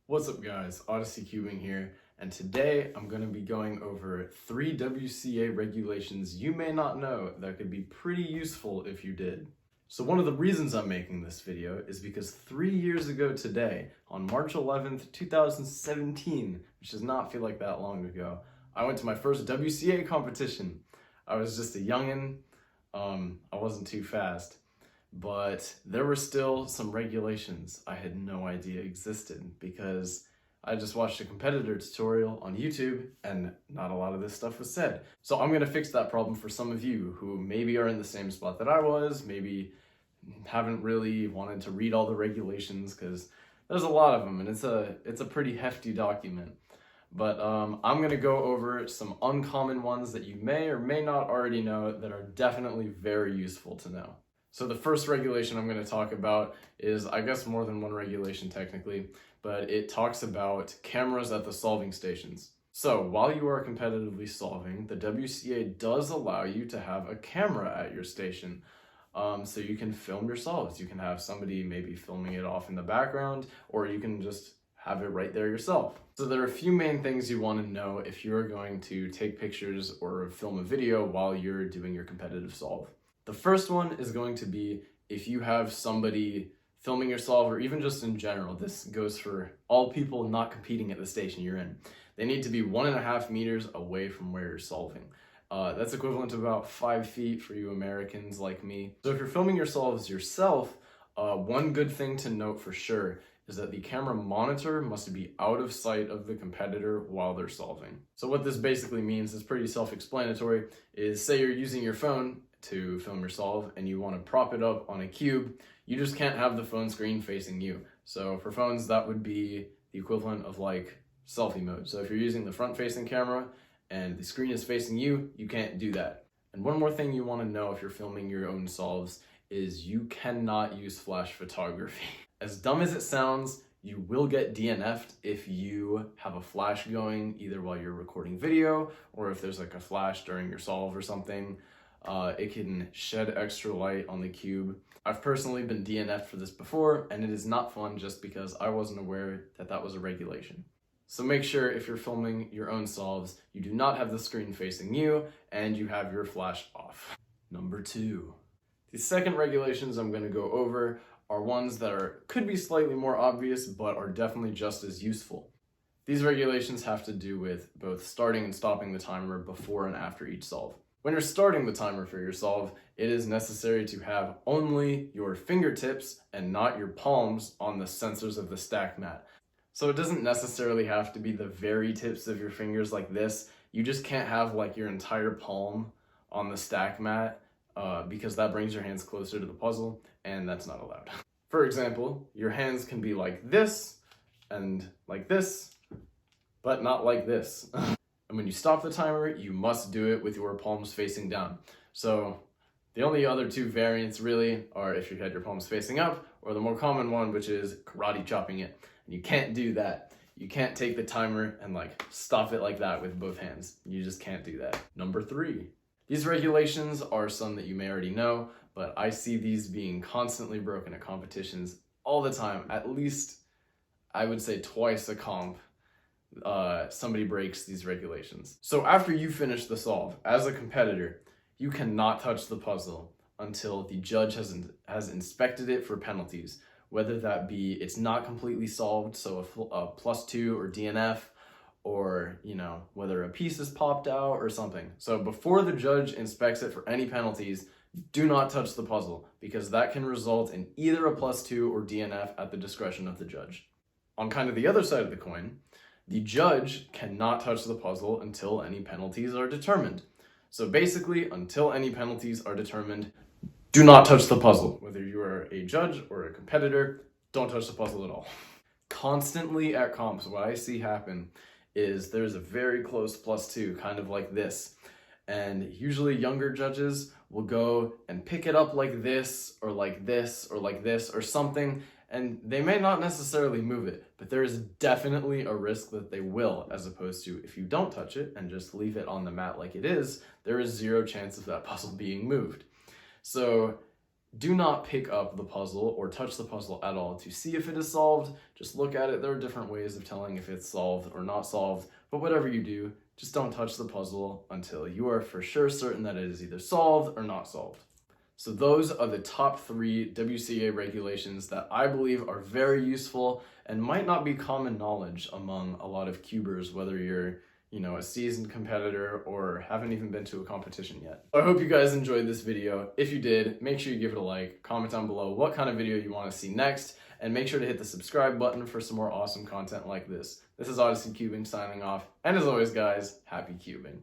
What's up guys, Odyssey Cubing here, and today I'm going to be going over 3 WCA regulations you may not know that could be pretty useful if you did. So one of the reasons I'm making this video is because 3 years ago today, on March 11th, 2017, which does not feel like that long ago, I went to my first WCA competition. I was just a youngin', I wasn't too fast. But there were still some regulations I had no idea existed because I just watched a competitor tutorial on YouTube and not a lot of this stuff was said. So I'm going to fix that problem for some of you who maybe are in the same spot that I was, maybe haven't really wanted to read all the regulations because there's a lot of them and it's a pretty hefty document. But I'm going to go over some uncommon ones that you may or may not already know that are definitely very useful to know. So the first regulation I'm going to talk about is, I guess, more than one regulation technically, but it talks about cameras at the solving stations. So while you are competitively solving, the WCA does allow you to have a camera at your station. So you can film your solves. You can have somebody maybe filming it off in the background, or you can just have it right there yourself. So there are a few main things you want to know if you're going to take pictures or film a video while you're doing your competitive solve. The first one is going to be if you have somebody filming your solve, or even just in general, this goes for all people not competing at the station you're in. They need to be 1.5 meters away from where you're solving. That's equivalent to about 5 feet for you Americans like me. So if you're filming your solves yourself, one good thing to note for sure is that the camera monitor must be out of sight of the competitor while they're solving. So what this basically means is pretty self-explanatory, is say you're using your phone to film your solve and you want to prop it up on a cube, you just can't have the phone screen facing you. So for phones, that would be the equivalent of like selfie mode. So if you're using the front facing camera and the screen is facing you, you can't do that. And one more thing you want to know if you're filming your own solves is you cannot use flash photography. As dumb as it sounds, you will get DNF'd if you have a flash going either while you're recording video or if there's like a flash during your solve or something. It can shed extra light on the cube. I've personally been DNF'd for this before, and it is not fun just because I wasn't aware that that was a regulation. So make sure if you're filming your own solves, you do not have the screen facing you and you have your flash off. Number 2. The second regulations I'm going to go over are ones that could be slightly more obvious, but are definitely just as useful. These regulations have to do with both starting and stopping the timer before and after each solve. When you're starting the timer for your solve, it is necessary to have only your fingertips and not your palms on the sensors of the stack mat. So it doesn't necessarily have to be the very tips of your fingers like this. You just can't have like your entire palm on the stack mat because that brings your hands closer to the puzzle, and that's not allowed. For example, your hands can be like this and like this, but not like this. And when you stop the timer, you must do it with your palms facing down. So the only other 2 variants really are if you had your palms facing up, or the more common one, which is karate chopping it. And you can't do that. You can't take the timer and like stop it like that with both hands. You just can't do that. Number 3. These regulations are some that you may already know, but I see these being constantly broken at competitions all the time. At least, I would say twice a comp. Somebody breaks these regulations. So after you finish the solve, as a competitor, you cannot touch the puzzle until the judge has inspected it for penalties, whether that be it's not completely solved, so a +2 or DNF, or whether a piece is popped out or something. So before the judge inspects it for any penalties, do not touch the puzzle because that can result in either a +2 or DNF at the discretion of the judge. On kind of the other side of the coin, the judge cannot touch the puzzle until any penalties are determined. So basically, until any penalties are determined, do not touch the puzzle. Whether you are a judge or a competitor, don't touch the puzzle at all. Constantly at comps, what I see happen is there's a very close +2, kind of like this. And usually younger judges will go and pick it up like this, or like this, or like this, or something, and they may not necessarily move it, but there is definitely a risk that they will, as opposed to if you don't touch it and just leave it on the mat like it is, there is 0 chance of that puzzle being moved. So Do not pick up the puzzle or touch the puzzle at all to see if it is solved. Just look at it. There are different ways of telling if it's solved or not solved, but whatever you do, just don't touch the puzzle until you are for sure certain that it is either solved or not solved. So those are the top 3 WCA regulations that I believe are very useful and might not be common knowledge among a lot of cubers, whether you're a seasoned competitor or haven't even been to a competition yet. I hope you guys enjoyed this video. If you did, make sure you give it a like, comment down below what kind of video you want to see next, and make sure to hit the subscribe button for some more awesome content like this. This is Odyssey Cubing signing off, and as always guys, happy cubing.